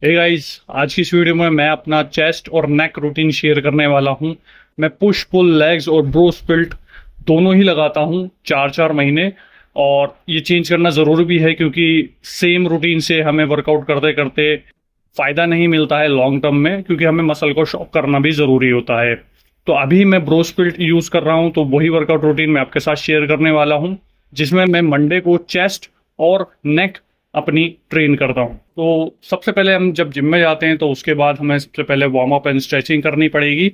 Guys, आज की इस वीडियो में मैं अपना चेस्ट और नेक रूटीन शेयर करने वाला हूं। मैं पुश पुल लेग्स और ब्रो स्प्लिट दोनों ही लगाता हूं 4-4 महीने। और ये चेंज करना ज़रूरी भी है क्योंकि सेम रूटीन से हमें वर्कआउट करते करते फ़ायदा नहीं मिलता है लॉन्ग टर्म में, क्योंकि हमें मसल को शॉक करना भी ज़रूरी होता है। तो अभी मैं ब्रो स्प्लिट यूज़ कर रहा हूं, तो वही वर्कआउट रूटीन मैं आपके साथ शेयर करने वाला हूं, जिसमें मैं मंडे को चेस्ट और नेक अपनी ट्रेन करता हूँ। तो सबसे पहले हम जब जिम में जाते हैं तो उसके बाद हमें सबसे पहले वार्म अप एंड स्ट्रेचिंग करनी पड़ेगी।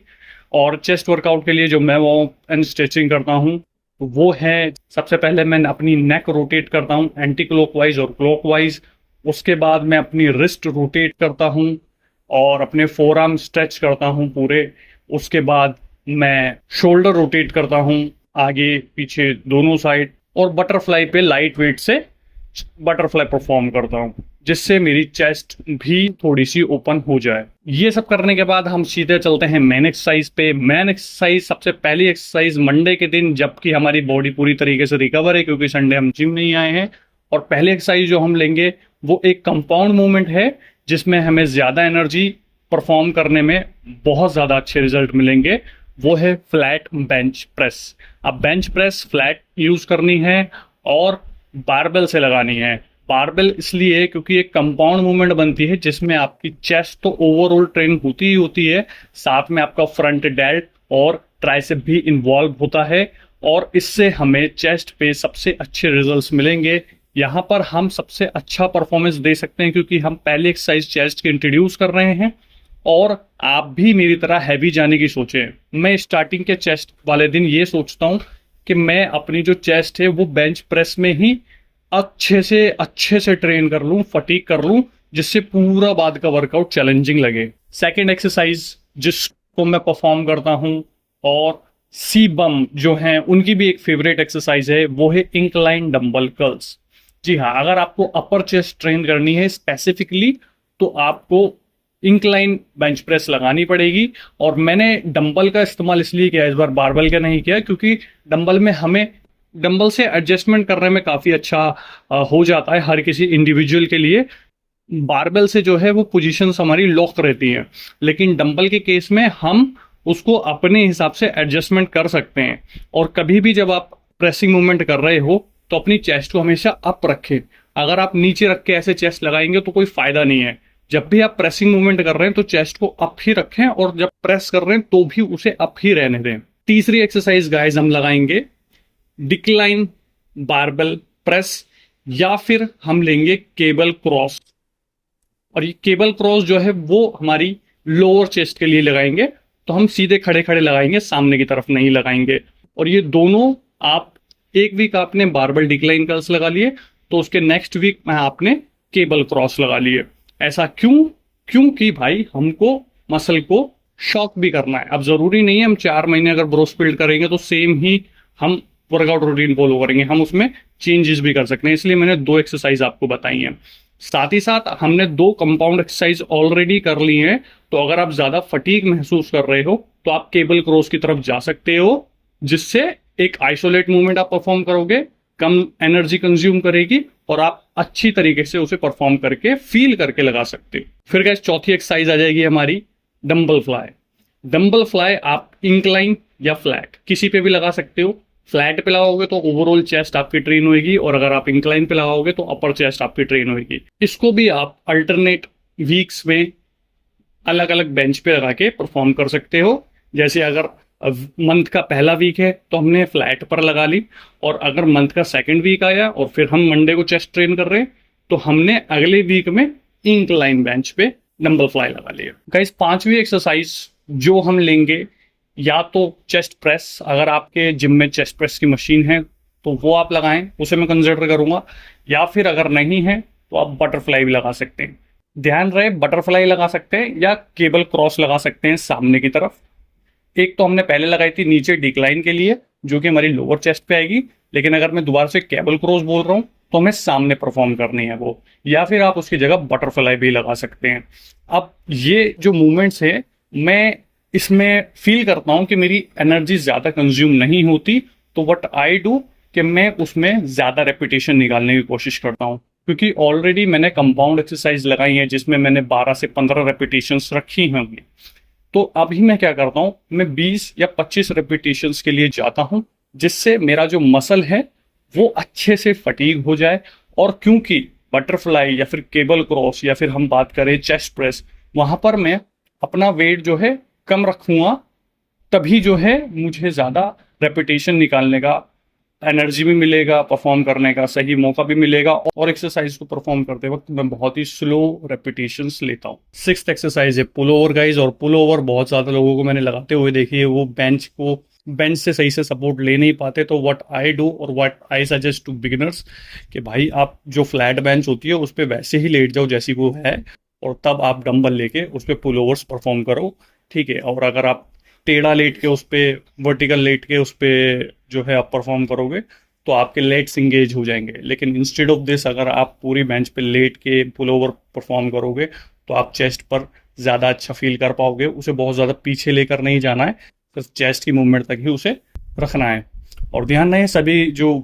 और चेस्ट वर्कआउट के लिए जो मैं वार्म अप एंड स्ट्रेचिंग करता हूँ वो है, सबसे पहले मैं अपनी नेक रोटेट करता हूँ एंटी क्लॉकवाइज और क्लॉकवाइज। उसके बाद मैं अपनी रिस्ट रोटेट करता हूँ और अपने फोर आर्म स्ट्रेच करता हूँ पूरे। उसके बाद मैं शोल्डर रोटेट करता हूँ आगे पीछे दोनों साइड, और बटरफ्लाई पे लाइट वेट से बटरफ्लाई परफॉर्म करता हूँ, जिससे मेरी चेस्ट भी थोड़ी सी ओपन हो जाए। ये सब करने के बाद हम सीधे चलते हैं मेन एक्सरसाइज पे। मेन एक्सरसाइज, सबसे पहली एक्सरसाइज मंडे के दिन, जबकि हमारी बॉडी पूरी तरीके से रिकवर है क्योंकि संडे हम जिम नहीं आए हैं। और पहली एक्सरसाइज जो हम लेंगे वो एक कंपाउंड मूवमेंट है, जिसमें हमें ज्यादा एनर्जी परफॉर्म करने में बहुत ज्यादा अच्छे रिजल्ट मिलेंगे। वो है फ्लैट बेंच प्रेस। अब बेंच प्रेस फ्लैट यूज करनी है और बारबेल से लगानी है। बारबेल इसलिए क्योंकि एक कंपाउंड मूवमेंट बनती है जिसमें आपकी चेस्ट तो ओवरऑल ट्रेन होती ही होती है, साथ में आपका फ्रंट डेल्ट और ट्राइसेप भी इन्वॉल्व होता है, और इससे हमें चेस्ट पे सबसे अच्छे रिजल्ट्स मिलेंगे। यहाँ पर हम सबसे अच्छा परफॉर्मेंस दे सकते हैं क्योंकि हम पहले एक्सरसाइज चेस्ट की इंट्रोड्यूस कर रहे हैं। और आप भी मेरी तरह हैवी जाने की सोचें। मैं स्टार्टिंग के चेस्ट वाले दिन ये सोचता हूँ कि मैं अपनी जो चेस्ट है वो बेंच प्रेस में ही अच्छे से ट्रेन कर लूं, फटीक कर लूं, जिससे पूरा बाद का वर्कआउट चैलेंजिंग लगे। सेकंड एक्सरसाइज जिसको मैं परफॉर्म करता हूं, और सी बम जो हैं उनकी भी एक फेवरेट एक्सरसाइज है, वो है इंक्लाइन डंबल कर्ल्स। जी हाँ, अगर आपको अपर चेस्ट ट्रेन करनी है स्पेसिफिकली तो आपको इंक्लाइन बेंच प्रेस लगानी पड़ेगी। और मैंने डंबल का इस्तेमाल इसलिए किया इस बार, बारबल का नहीं किया, क्योंकि डंबल में हमें डंबल से एडजस्टमेंट करने में काफी अच्छा हो जाता है हर किसी इंडिविजुअल के लिए। बारबेल से जो है वो पोजीशंस हमारी लॉक रहती हैं, लेकिन डंबल के केस में हम उसको अपने हिसाब से एडजस्टमेंट कर सकते हैं। और कभी भी जब आप प्रेसिंग मूवमेंट कर रहे हो तो अपनी चेस्ट को हमेशा अप रखें। अगर आप नीचे रख के ऐसे चेस्ट लगाएंगे तो कोई फायदा नहीं है। जब भी आप प्रेसिंग मूवमेंट कर रहे हैं तो चेस्ट को अप ही रखें, और जब प्रेस कर रहे हैं तो भी उसे अप ही रहने दें। तीसरी एक्सरसाइज गाइस हम लगाएंगे डिक्लाइन बारबेल प्रेस, या फिर हम लेंगे केबल क्रॉस। और ये केबल क्रॉस जो है वो हमारी लोअर चेस्ट के लिए लगाएंगे, तो हम सीधे खड़े खड़े लगाएंगे, सामने की तरफ नहीं लगाएंगे। और ये दोनों आप एक वीक आपने बारबेल डिक्लाइन कर्ल्स लगा लिए तो उसके नेक्स्ट वीक में आपने केबल क्रॉस लगा लिए। ऐसा क्यों? क्योंकि भाई हमको मसल को शॉक भी करना है। अब जरूरी नहीं है हम 4 महीने अगर ब्रो स्प्लिट करेंगे तो सेम ही हम वर्कआउट रूटीन फॉलो करेंगे, हम उसमें चेंजेस भी कर सकते हैं। इसलिए मैंने 2 एक्सरसाइज आपको बताई हैं। साथ ही साथ हमने 2 कंपाउंड एक्सरसाइज ऑलरेडी कर ली हैं, तो अगर आप ज्यादा फटीग महसूस कर रहे हो तो आप केबल क्रॉस की तरफ जा सकते हो, जिससे एक आइसोलेट मूवमेंट आप परफॉर्म करोगे, कम एनर्जी कंज्यूम करेगी, और आप अच्छी तरीके से उसे परफॉर्म करके फील करके लगा सकते हो। फिर गाइस चौथी एक्सरसाइज आ जाएगी हमारी डंबल फ्लाई। डंबल फ्लाई आप इंक्लाइन या फ्लैट किसी पे भी लगा सकते हो। फ्लैट पे लगाओगे तो ओवरऑल चेस्ट आपकी ट्रेन होगी, और अगर आप इंक्लाइन पे लगाओगे तो अपर चेस्ट आपकी ट्रेन होगी। इसको भी आप अल्टरनेट वीक्स में अलग अलग बेंच पे लगा के परफॉर्म कर सकते हो। जैसे अगर मंथ का पहला वीक है तो हमने फ्लैट पर लगा ली, और अगर मंथ का सेकंड वीक आया और फिर हम मंडे को चेस्ट ट्रेन कर रहे हैं तो हमने अगले वीक में इंक्लाइन बेंच पे डंबल फ्लाई लगा लिया। गाइस पांचवी एक्सरसाइज जो हम लेंगे, या तो चेस्ट प्रेस, अगर आपके जिम में चेस्ट प्रेस की मशीन है तो वो आप लगाएं, उसे मैं कंसिडर करूंगा। या फिर अगर नहीं है तो आप बटरफ्लाई भी लगा सकते हैं। ध्यान रहे, बटरफ्लाई लगा सकते हैं या केबल क्रॉस लगा सकते हैं सामने की तरफ। एक तो हमने पहले लगाई थी नीचे डिक्लाइन के लिए, जो कि हमारी लोअर चेस्ट पे आएगी, लेकिन अगर मैं दोबारा से केबल क्रॉस बोल रहा हूं तो हमें सामने परफॉर्म करनी है वो। या फिर आप उसकी जगह बटरफ्लाई भी लगा सकते हैं। अब ये जो मूवमेंट्स है, मैं इसमें फील करता हूं कि मेरी एनर्जी ज्यादा कंज्यूम नहीं होती, तो व्हाट आई डू कि मैं उसमें ज्यादा रेपिटेशन निकालने की कोशिश करता हूं। क्योंकि ऑलरेडी मैंने कंपाउंड एक्सरसाइज लगाई है जिसमें मैंने 12 से 15 रेपिटेशंस रखी हैं अपनी। तो अभी मैं क्या करता हूँ, मैं 20 या 25 रेपिटेशंस के लिए जाता हूँ, जिससे मेरा जो मसल है वो अच्छे से फटीग हो जाए। और क्योंकि बटरफ्लाई या फिर केबल क्रॉस या फिर हम बात करें चेस्ट प्रेस, वहां पर मैं अपना वेट जो है कम रखूंगा, तभी जो है मुझे ज्यादा रेपिटेशन निकालने का एनर्जी भी मिलेगा, परफॉर्म करने का सही मौका भी मिलेगा। और एक्सरसाइज को परफॉर्म करते वक्त मैं बहुत ही स्लो रेपिटेशंस लेता हूँ। सिक्स्थ एक्सरसाइज है पुल ओवर गाइज। और पुल ओवर बहुत ज्यादा लोगों को मैंने लगाते हुए देखी है, वो बेंच से सही से सपोर्ट ले नहीं पाते। तो व्हाट आई डू और what I suggest to beginners कि भाई आप जो फ्लैट बेंच होती है उस पर वैसे ही लेट जाओ जैसी वो है, और तब आप डंबल लेके उस पर पुल ओवर्स परफॉर्म करो, ठीक है। और अगर आप टेढ़ा लेट के उस पे, वर्टिकल लेट के उस पे जो है आप परफॉर्म करोगे तो आपके लेट्स इंगेज हो जाएंगे। लेकिन इंस्टेड ऑफ दिस अगर आप पूरी बेंच पे लेट के पुल ओवर परफॉर्म करोगे तो आप चेस्ट पर ज़्यादा अच्छा फील कर पाओगे। उसे बहुत ज़्यादा पीछे लेकर नहीं जाना है, सिर्फ चेस्ट की मूवमेंट तक ही उसे रखना है। और ध्यान रहे सभी जो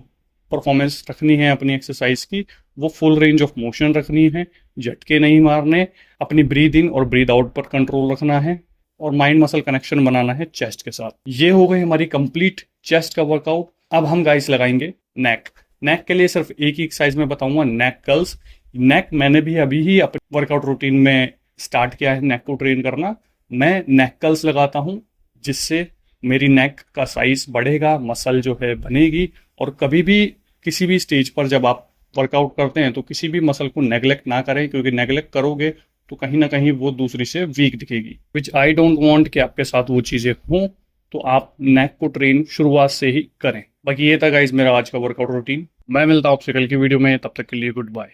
परफॉर्मेंस रखनी है अपनी एक्सरसाइज की, वो फुल रेंज ऑफ मोशन रखनी है, झटके नहीं मारने, अपनी ब्रीद इन और ब्रीद आउट पर कंट्रोल रखना है, और माइंड मसल कनेक्शन बनाना है चेस्ट के साथ। ये हो गई हमारी कंप्लीट चेस्ट का वर्कआउट। अब हम गाइस लगाएंगे नेक। नेक के लिए सिर्फ एक ही एक्सरसाइज में बताऊंगा, नेक कर्ल्स। नेक मैंने भी अभी ही अपने वर्कआउट रूटीन में स्टार्ट किया है नेक को ट्रेन करना। मैं नेक कर्ल्स लगाता हूं, जिससे मेरी नेक का साइज बढ़ेगा, मसल जो है बनेगी। और कभी भी किसी भी स्टेज पर जब आप वर्कआउट करते हैं तो किसी भी मसल को नेग्लेक्ट ना करें, क्योंकि नेग्लेक्ट करोगे तो कहीं ना कहीं वो दूसरी से वीक दिखेगी, विच आई डोंट वांट कि आपके साथ वो चीज़ें हों। तो आप नेक को ट्रेन शुरुआत से ही करें। बाकी ये था गाइज मेरा आज का वर्कआउट रूटीन। मैं मिलता हूँ आपसे कल की वीडियो में, तब तक के लिए गुड बाय।